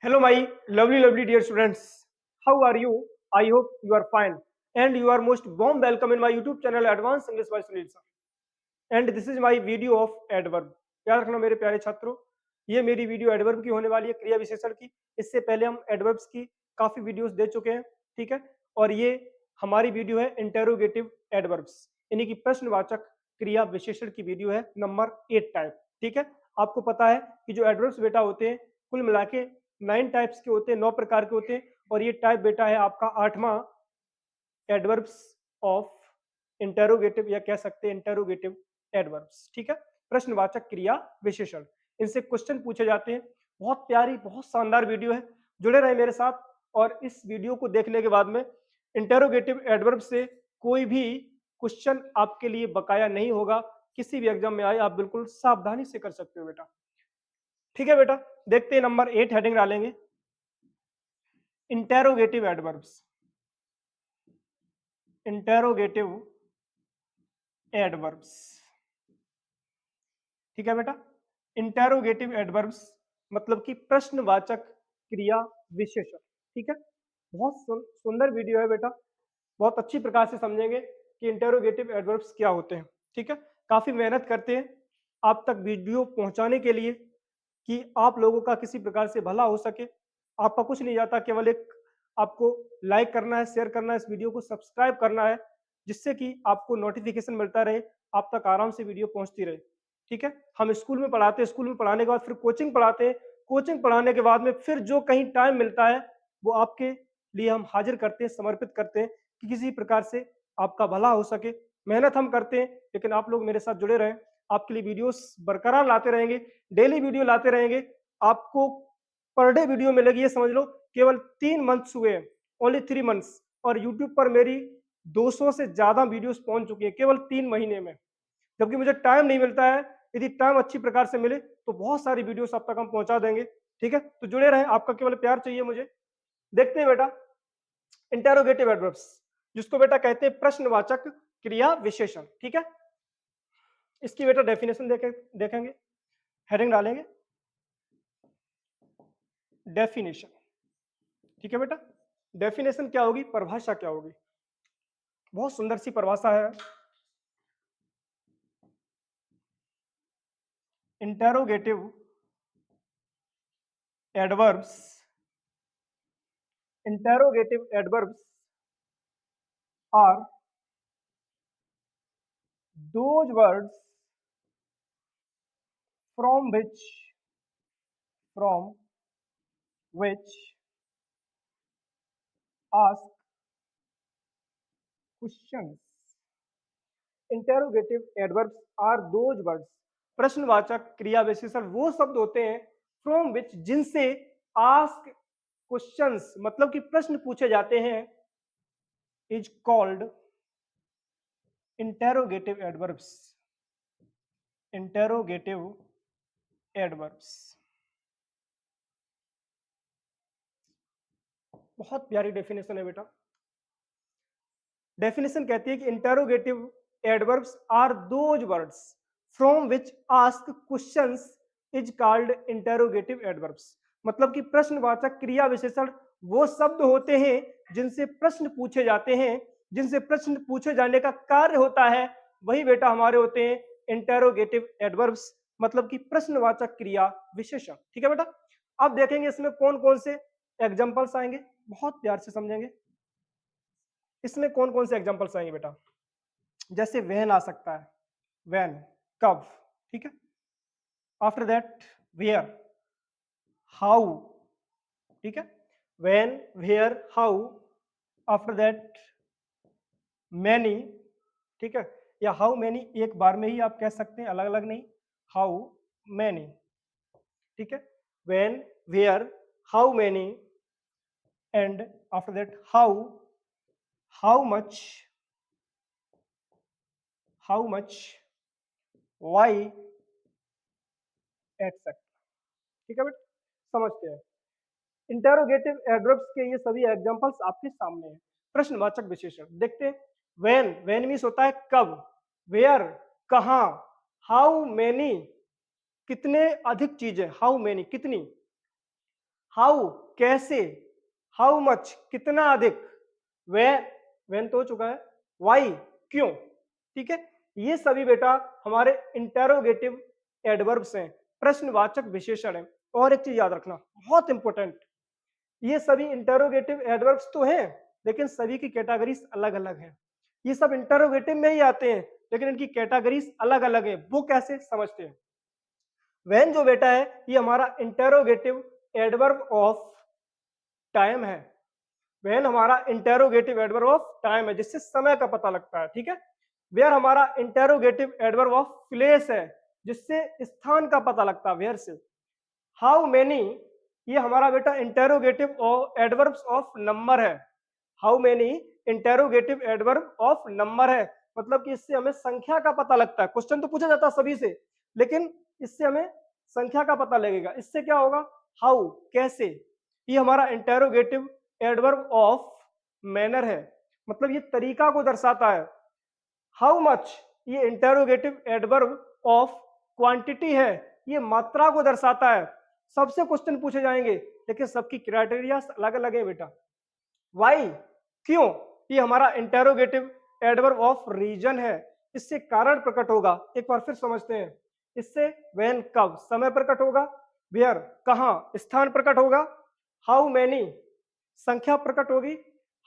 Hello, my lovely dear students. How are you? I hope you are fine. And you are most warm welcome in my YouTube channel Advanced English by Sunil sir. And this is my video of adverb. याद रखना मेरे प्यारे छात्रों, ये मेरी video adverb की होने वाली है, क्रिया विशेषण की। इससे पहले हम एडवर्ब्स की काफी वीडियोस दे चुके हैं, ठीक है। और ये हमारी वीडियो है इंटेरोगेटिव एडवर्ब्स, यानी कि प्रश्नवाचक क्रिया विशेषण की वीडियो है नंबर 8 टाइप, ठीक है। आपको पता है कि जो एडवर्ब्स बेटा होते हैं कुल मिला के 9 टाइप्स के होते हैं, 9 प्रकार के होते हैं। और ये टाइप बेटा है आपका 8वां एडवर्ब्स ऑफ इंटेरोगेटिव, या कह सकते हैं इंटेरोगेटिव एडवर्ब्स, ठीक है। प्रश्नवाचक क्रिया विशेषण, इनसे क्वेश्चन पूछे जाते हैं। बहुत प्यारी, बहुत शानदार वीडियो है, जुड़े रहे मेरे साथ। और इस वीडियो को देखने के बाद में इंटेरोगेटिव एडवर्ब से कोई भी क्वेश्चन आपके लिए बकाया नहीं होगा। किसी भी एग्जाम में आए आप बिल्कुल सावधानी से कर सकते हो बेटा, ठीक है बेटा। देखते हैं नंबर 8 हेडिंग डालेंगे, इंटेरोगेटिव एडवर्ब्स। इंटेरोगेटिव एडवर्ब्स, ठीक है बेटा। इंटेरोगेटिव एडवर्ब्स मतलब कि प्रश्नवाचक क्रिया विशेषण, ठीक है। बहुत सुंदर वीडियो है बेटा, बहुत अच्छी प्रकार से समझेंगे कि इंटेरोगेटिव एडवर्ब्स क्या होते हैं, ठीक है। काफी मेहनत करते हैं आप तक वीडियो पहुंचाने के लिए कि आप लोगों का किसी प्रकार से भला हो सके। आपका कुछ नहीं जाता, केवल एक आपको लाइक करना है, शेयर करना है, इस वीडियो को सब्सक्राइब करना है, जिससे कि आपको नोटिफिकेशन मिलता रहे, आप तक आराम से वीडियो पहुंचती रहे, ठीक है। हम स्कूल में पढ़ाते हैं, स्कूल में पढ़ाने के बाद फिर कोचिंग पढ़ाते हैं, कोचिंग पढ़ाने के बाद में फिर जो कहीं टाइम मिलता है वो आपके लिए हम हाजिर करते हैं, समर्पित करते हैं कि किसी प्रकार से आपका भला हो सके। मेहनत हम करते हैं, लेकिन आप लोग मेरे साथ जुड़े रहें, आपके लिए वीडियोस बरकरार लाते रहेंगे, डेली वीडियो लाते रहेंगे। आपको पर डे वीडियो मिलेगी, ये समझ लो। केवल 3 मंथ्स हुए हैं, ओनली 3 मंथ्स, और यूट्यूब पर मेरी 200 से ज्यादा वीडियोस पहुंच चुकी है केवल 3 महीने में। जबकि मुझे टाइम नहीं मिलता है, यदि टाइम अच्छी प्रकार से मिले तो बहुत सारी वीडियोस आप तक हम पहुंचा देंगे, ठीक है। तो जुड़े रहें, आपका केवल प्यार चाहिए मुझे। देखते हैं बेटा इंटेरोगेटिव एडवर्ब्स, जिसको बेटा कहते हैं प्रश्नवाचक क्रिया विशेषण, ठीक है। इसकी बेटा डेफिनेशन देखेंगे, हेडिंग डालेंगे डेफिनेशन, ठीक है बेटा। डेफिनेशन क्या होगी, परिभाषा क्या होगी। बहुत सुंदर सी परिभाषा है। Interrogative adverbs, interrogative adverbs are those words from which ask questions। Interrogative adverbs are those words, प्रश्नवाचक क्रिया विशेषण वो शब्द होते हैं फ्रॉम विच, जिनसे आस्क क्वेश्चंस मतलब कि प्रश्न पूछे जाते हैं, is called interrogative adverbs. Interrogative adverbs, बहुत प्यारी डेफिनेशन है बेटा। डेफिनेशन कहती है कि interrogative adverbs are those words from which ask questions is called interrogative adverbs. मतलब कि प्रश्नवाचक क्रिया विशेषण वो शब्द होते हैं जिनसे प्रश्न पूछे जाते हैं, जिनसे प्रश्न पूछे जाने का कार्य होता है, वही बेटा हमारे होते हैं इंटेरोगेटिव एडवर्ब्स, मतलब कि प्रश्नवाचक क्रिया विशेषण, ठीक है बेटा। अब देखेंगे इसमें कौन कौन से एग्जांपल्स आएंगे, बहुत प्यार से समझेंगे। इसमें कौन कौन से एग्जांपल्स आएंगे बेटा, जैसे वैन आ सकता है, वैन कब, ठीक है। आफ्टर दैट वेयर, हाउ, ठीक है। When, where, how. After that many, ठीक है। या हाउ मैनी एक बार में ही आप कह सकते हैं, अलग अलग नहीं, हाउ मैनी, ठीक है। When, where, how many, and after that how much, why, etcetera, ठीक है बेटा। समझते हैं इंटेरोगेटिव एडवर्ब्स के ये सभी एग्जांपल्स आपके सामने हैं। प्रश्नवाचक विशेषण देखते हैं। व्हेन मींस होता है कब, वेयर कहां, हाउ मेनी कितने अधिक चीजें, हाउ मेनी कितनी, हाउ कैसे, हाउ मच कितना अधिक, वेन वेन तो हो चुका है, वाई क्यों, ठीक है। ये सभी बेटा हमारे इंटेरोगेटिव एडवर्ब्स हैं, प्रश्नवाचक विशेषण हैं। और एक चीज याद रखना बहुत इंपॉर्टेंट, ये सभी इंटेरोगेटिव एडवर्ब्स तो हैं लेकिन सभी की कैटेगरीज अलग अलग हैं। ये सब इंटेरोगेटिव में ही आते हैं लेकिन इनकी कैटेगरीज अलग अलग है। वो कैसे समझते हैं। वेन जो बेटा है ये हमारा इंटेरोगेटिव एडवर्ब ऑफ टाइम है। वेन हमारा इंटेरोगेटिव एडवर्ब ऑफ टाइम है जिससे समय का पता लगता है, ठीक है। वेयर हमारा इंटेरोगेटिव एडवर्ब ऑफ प्लेस है जिससे स्थान का पता लगता है, वेयर से। हाउ मेनी ये हमारा बेटा इंटेरोगेटिव एडवर्ब्स ऑफ नंबर है। How many interrogative adverb of number है, मतलब कि इससे हमें संख्या का पता लगता है। क्वेश्चन तो पूछा जाता है सभी से लेकिन इससे हमें संख्या का पता लगेगा। इससे क्या होगा, हाउ कैसे, ये हमारा इंटेरोगेटिव एडवर्ब ऑफ मैनर है, मतलब ये तरीका को दर्शाता है। हाउ मच ये इंटेरोगेटिव एडवर्ब ऑफ क्वांटिटी है, ये मात्रा को दर्शाता है। सबसे क्वेश्चन पूछे जाएंगे लेकिन सबकी क्राइटेरिया अलग अलग है बेटा। वाई क्यों, ये हमारा इंटेरोगेटिव एडवर्ब ऑफ रीजन है, इससे कारण प्रकट होगा। एक बार फिर समझते हैं, इससे व्हेन कब समय प्रकट होगा, वेयर कहां स्थान प्रकट होगा, हाउ मैनी संख्या प्रकट होगी,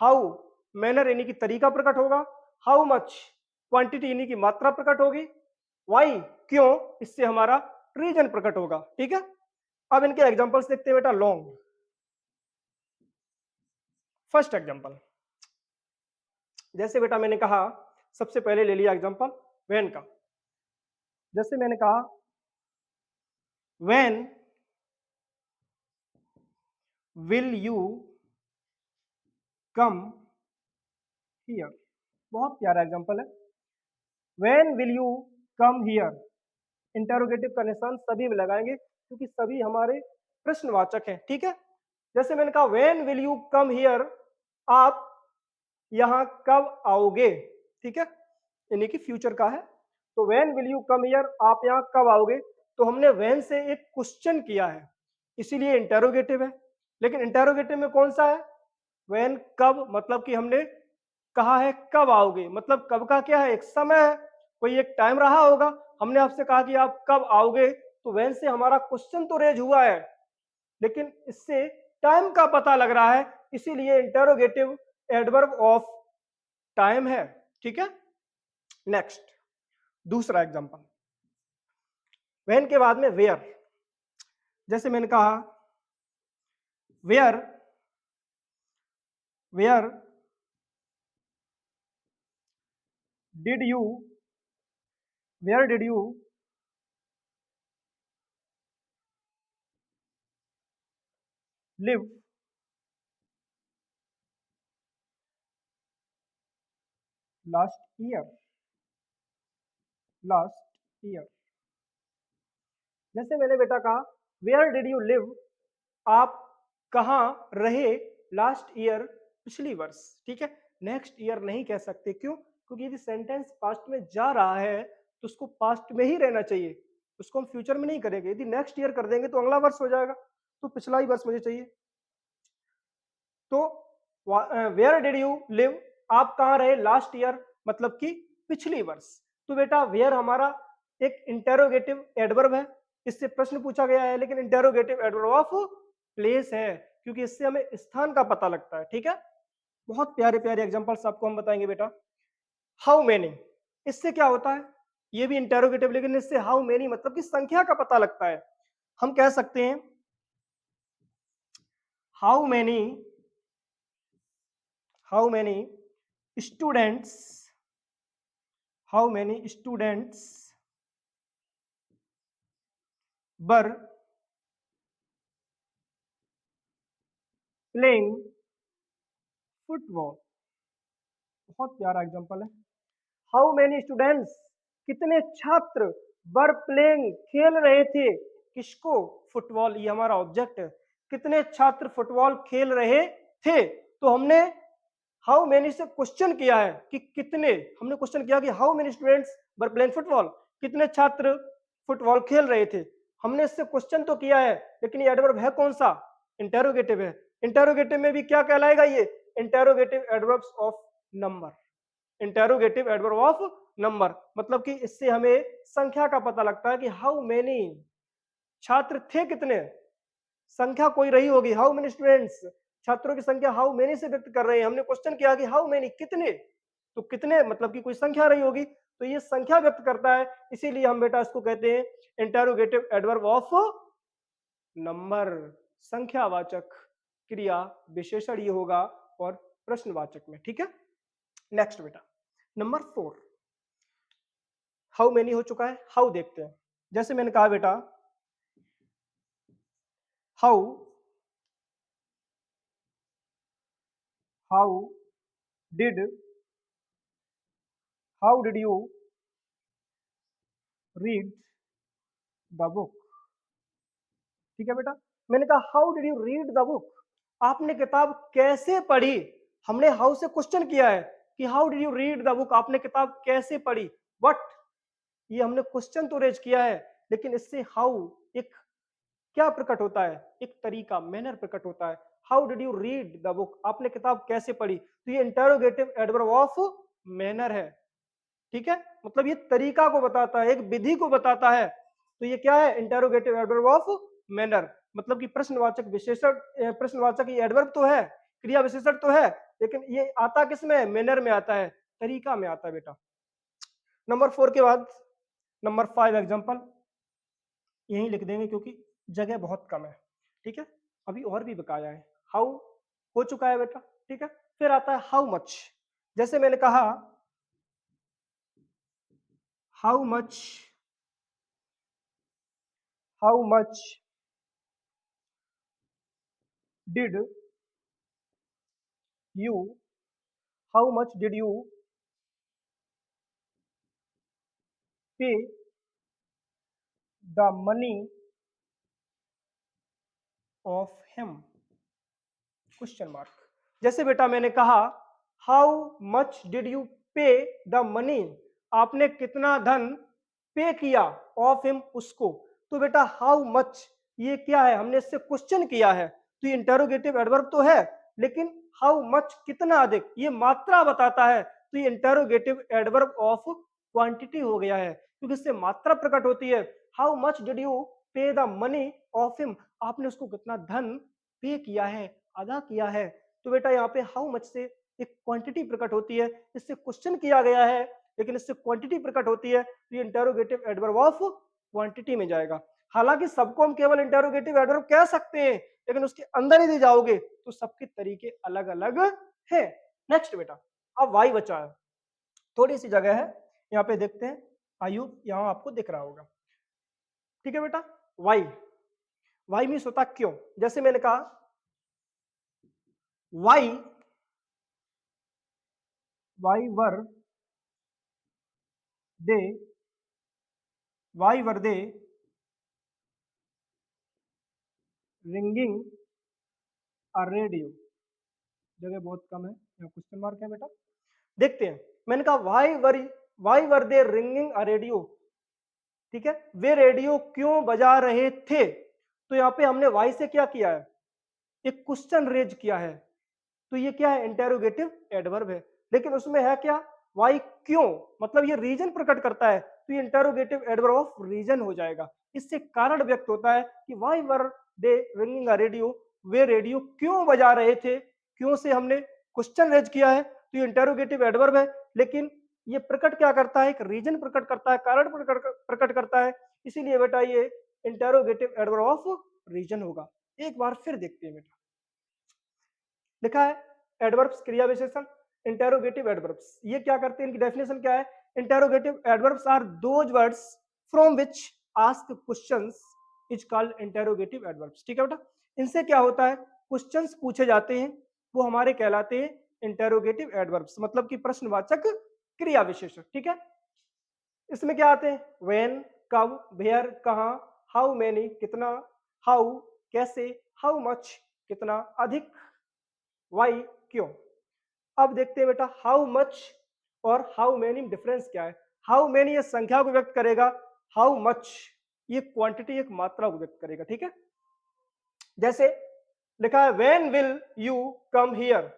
हाउ मैनर यानी कि तरीका प्रकट होगा, हाउ मच क्वांटिटी यानी कि मात्रा प्रकट होगी, वाई क्यों इससे हमारा रीजन प्रकट होगा, ठीक है। अब इनके एग्जांपल्स देखते हैं बेटा। लॉन्ग, फर्स्ट एग्जांपल, जैसे बेटा मैंने कहा सबसे पहले ले लिया एग्जांपल व्हेन का। जैसे मैंने कहा when will you come here, बहुत प्यारा एग्जांपल है। When will you come here, interrogative का निशान सभी में लगाएंगे क्योंकि सभी हमारे प्रश्नवाचक हैं, ठीक है। जैसे मैंने कहा when will you come here, आप यहां कब आओगे, ठीक है, यानी कि फ्यूचर का है। तो when will you come here, आप यहां कब आओगे। तो हमने व्हेन से एक क्वेश्चन किया है इसीलिए इंटेरोगेटिव है। लेकिन इंटेरोगेटिव में कौन सा है, व्हेन कब, मतलब कि हमने कहा है कब आओगे, मतलब कब का क्या है, एक समय है, कोई एक टाइम रहा होगा। हमने आपसे कहा कि आप कब आओगे, तो व्हेन से हमारा क्वेश्चन तो रेज हुआ है लेकिन इससे टाइम का पता लग रहा है, इसीलिए इंटेरोगेटिव एडवर्ब ऑफ टाइम है, ठीक है। नेक्स्ट दूसरा एग्जांपल, व्हेन के बाद में वेयर। जैसे मैंने कहा where where did you where did you live last year, last year. जैसे मैंने बेटा कहा वेयर डिड यू लिव, आप कहाँ रहे लास्ट ईयर, पिछली वर्ष, ठीक है। नेक्स्ट ईयर नहीं कह सकते, क्यों, क्योंकि यदि सेंटेंस पास्ट में जा रहा है तो उसको पास्ट में ही रहना चाहिए, उसको हम फ्यूचर में नहीं करेंगे। यदि नेक्स्ट ईयर कर देंगे तो अगला वर्ष हो जाएगा, तो पिछला ही वर्ष मुझे चाहिए। तो वेयर डिड यू लिव, आप कहाँ रहे लास्ट ईयर, मतलब कि पिछली वर्ष। तो बेटा वेयर हमारा एक इंटेरोगेटिव एडवर्ब है, इससे प्रश्न पूछा गया है लेकिन इंटेरोगेटिव एडवर्ब ऑफ प्लेस है क्योंकि इससे हमें स्थान का पता लगता है, ठीक है। बहुत प्यारे प्यारे एग्जांपल्स आपको हम बताएंगे बेटा। हाउ मेनी, इससे क्या होता है, ये भी इंटेरोगेटिव लेकिन इससे हाउ मेनी मतलब कि संख्या का पता लगता है। हम कह सकते हैं how many how many students how many students were playing football, बहुत प्यारा एग्जांपल है। हाउ मेनी स्टूडेंट्स, कितने छात्र, वर प्लेइंग खेल रहे थे, किसको, फुटबॉल, ये हमारा ऑब्जेक्ट है। कितने छात्र फुटबॉल खेल रहे थे, तो हमने हाउ मेनी से क्वेश्चन किया है कि कितने, हमने क्वेश्चन किया कि how many students were playing football, कितने छात्र फुटबॉल खेल रहे थे। हमने इससे क्वेश्चन तो किया है लेकिन ये एडवर्ब है कौन सा, इंटेरोगेटिव है। इंटेरोगेटिव में भी क्या कहलाएगा ये? Interrogative adverbs of number. Interrogative adverb of number मतलब कि इससे हमें संख्या का पता लगता है कि हाउ मेनी छात्र थे कितने, संख्या कोई रही होगी, हाउ मेनी स्टूडेंट्स, छात्रों की संख्या हाउ मेनी से व्यक्त कर रहे हैं। हमने क्वेश्चन किया कि हाउ मेनी कितने, तो कितने मतलब कि कोई संख्या रही होगी, तो ये संख्या व्यक्त करता है, इसीलिए हम बेटा इसको कहते हैं इंटेरोगेटिव एडवर्ब ऑफ नंबर। संख्यावाचक क्रिया विशेषण ये होगा और प्रश्नवाचक में, ठीक है। नेक्स्ट बेटा नंबर 4, हाउ मेनी हो चुका है, हाउ देखते हैं। जैसे मैंने कहा बेटा how how did how did you read the book, ठीक है बेटा। मैंने कहा how did you read the book, आपने किताब कैसे पढ़ी। हमने हाउ से क्वेश्चन किया है कि how did you read the book, आपने किताब कैसे पढ़ी। व्हाट, ये हमने क्वेश्चन तो रेज किया है, लेकिन इससे हाउ एक क्या प्रकट होता है, एक तरीका, मैनर प्रकट होता है। How did you read the book, आपने किताब कैसे पढ़ी, तो ये इंटरोगेटिव एडवर्ब ऑफ मैनर है, ठीक है। मतलब ये तरीका को बताता है, एक विधि को बताता है, तो ये क्या है, इंटरोगेटिव एडवर्ब ऑफ मैनर। मतलब कि प्रश्नवाचक विशेषण, प्रश्नवाचक ये एडवर्ब तो है, क्रिया विशेषण तो है, लेकिन ये आता किस में, मैनर में आता है, तरीका में आता है बेटा। नंबर 4 के बाद नंबर 5 एग्जांपल यहीं लिख देंगे क्योंकि जगह बहुत कम है, ठीक है। अभी और भी बकाया है। हाउ हो चुका है बेटा, ठीक है। फिर आता है हाउ मच। जैसे मैंने कहा how much, how much did you, how much did you pay the money of him, question mark. जैसे बेटा मैंने कहा how much did you pay the money, आपने कितना धन पे किया ऑफ हिम, उसको। तो बेटा हाउ मच ये क्या है, हमने इससे क्वेश्चन किया है, तो ये इंटरोगेटिव एडवर्ब तो है, लेकिन हाउ मच कितना अधिक, ये मात्रा बताता है, तो ये इंटरोगेटिव एडवर्ब ऑफ क्वांटिटी हो गया है, क्योंकि इससे मात्रा प्रकट होती है। How much did you pay the money of him, आपने उसको कितना धन पे किया है, अदा किया है। तो बेटा यहाँ पे हाउ मच से एक क्वांटिटी प्रकट होती है, इससे क्वेश्चन किया गया है, लेकिन इससे क्वांटिटी प्रकट होती है, तो ये इंटरोगेटिव एडवर्ब ऑफ क्वांटिटी में जाएगा। हालांकि सबको हम केवल इंटरोगेटिव एडवर्ब कह सकते हैं, लेकिन उसके अंदर ही जाओगे तो सबके तरीके अलग अलग हैं। नेक्स्ट बेटा अब वाई बचा है, थोड़ी सी जगह है, यहाँ पे देखते हैं, आयु यहाँ आपको दिख रहा होगा, ठीक है बेटा। वाई, वाई मीन्स होता क्यों। जैसे मैंने कहा why, why were they, why were they ringing a radio, जगह बहुत कम है, यहाँ क्वेश्चन मार्क है बेटा। देखते हैं, मैंने कहा Y were they ringing a radio, ठीक है, वे रेडियो क्यों बजा रहे थे। तो यहाँ पे हमने वाई से क्या किया है, एक क्वेश्चन रेज किया है, तो ये क्या है, इंटेरोगेटिव एडवर्ब है, लेकिन उसमें है क्या, वाई क्यों, मतलब ये रीजन प्रकट करता है, तो ये इंटेरोगेटिव एडवर्ब ऑफ रीजन हो जाएगा। इससे कारण व्यक्त होता है कि Y were they ringing a radio, way radio क्यों बजा रहे थे, क्यों से हमने क्वेश्चन रेज किया है, तो ये इंटेरोगेटिव एडवर्ब है, लेकिन ये प्रकट क्या करता है, एक रीजन प्रकट करता है, कारण प्रकट करता है, इसीलिए बेटा ये इंटेरोगेटिव एडवर्ब ऑफ रीजन होगा। एक बार फिर देखते हैं बेटा, लिखा है एडवर्ब्स क्रिया विशेषण, इंटेरोगेटिव एडवर्ब्स ये क्या करते हैं, इनकी डेफिनेशन क्या है। Interrogative adverbs are those words from which ask questions is called interrogative adverbs, ठीक है बेटा। इनसे क्या होता है, क्वेश्चंस पूछे जाते हैं, वो हमारे कहलाते हैं इंटेरोगेटिव एडवर्ब्स, मतलब कि प्रश्नवाचक क्रिया विशेषण, ठीक है। इसमें क्या आते हैं, व्हेन कब, वेयर कहाँ, हाउ मेनी कितना, हाउ कैसे, हाउ मच कितना अधिक, वाई क्यों। अब देखते हैं बेटा हाउ मच और हाउ मेनी डिफरेंस क्या है। हाउ मेनी ये संख्या को व्यक्त करेगा, हाउ मच ये क्वांटिटी एक मात्रा को व्यक्त करेगा, ठीक है। जैसे लिखा है when will you come here,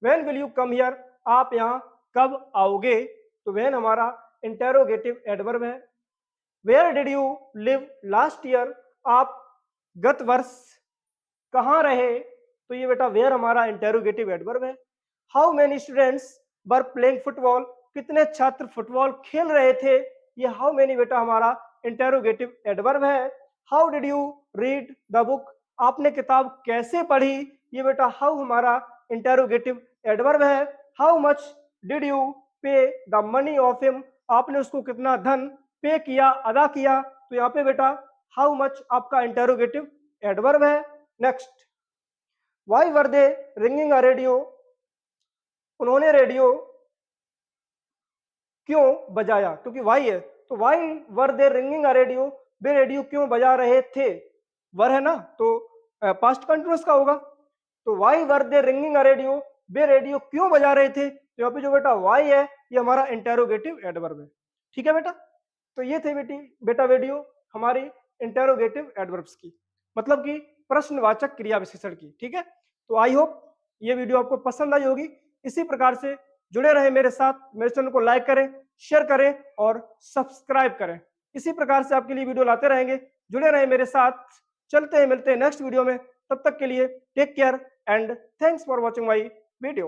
when will you come here, आप यहाँ कब आओगे, तो व्हेन हमारा इंटेरोगेटिव एडवर्ब है। Where did you live last year, आप गत वर्ष कहाँ रहे, तो ये बेटा वेयर हमारा इंटेरोगेटिव एडवर्ब है। How many students were playing football, कितने छात्र फुटबॉल खेल रहे थे, ये हाउ मेनी बेटा हमारा इंटेरोगेटिव एडवर्ब है। How did you read the book, आपने किताब कैसे पढ़ी, ये बेटा हाउ हमारा इंटेरोगेटिव एडवर्ब है। How much did you pay the money of him, आपने उसको कितना धन पे किया, अदा किया, तो यहाँ पे बेटा हाउ मच आपका इंटेरोगेटिव एडवर्ब है। Next, Y were they ringing a radio, उन्होंने रेडियो क्यों बजाया, क्योंकि वाई है, तो Y were they ringing a radio, way radio क्यों बजा रहे थे, वर है ना, तो पास्ट कंटिन्यूअस का होगा, तो Y were they ringing a radio, way radio क्यों बजा रहे थे, तो यहाँ पे जो बेटा वाई है ये हमारा इंटेरोगेटिव एडवर्ब है। ठीक है बेटा, तो ये थे बेटा वीडियो हमारी इंटेरोगेटिव एडवर्ब्स की, मतलब कि प्रश्नवाचक क्रिया विशेषण की। ठीक है, तो आई होप ये वीडियो आपको पसंद आई होगी। इसी प्रकार से जुड़े रहे मेरे साथ, मेरे चैनल को लाइक करें, शेयर करें और सब्सक्राइब करें। इसी प्रकार से आपके लिए वीडियो लाते रहेंगे, जुड़े रहे मेरे साथ। चलते हैं, मिलते हैं नेक्स्ट वीडियो में, तब तक के लिए take care and thanks for watching my video.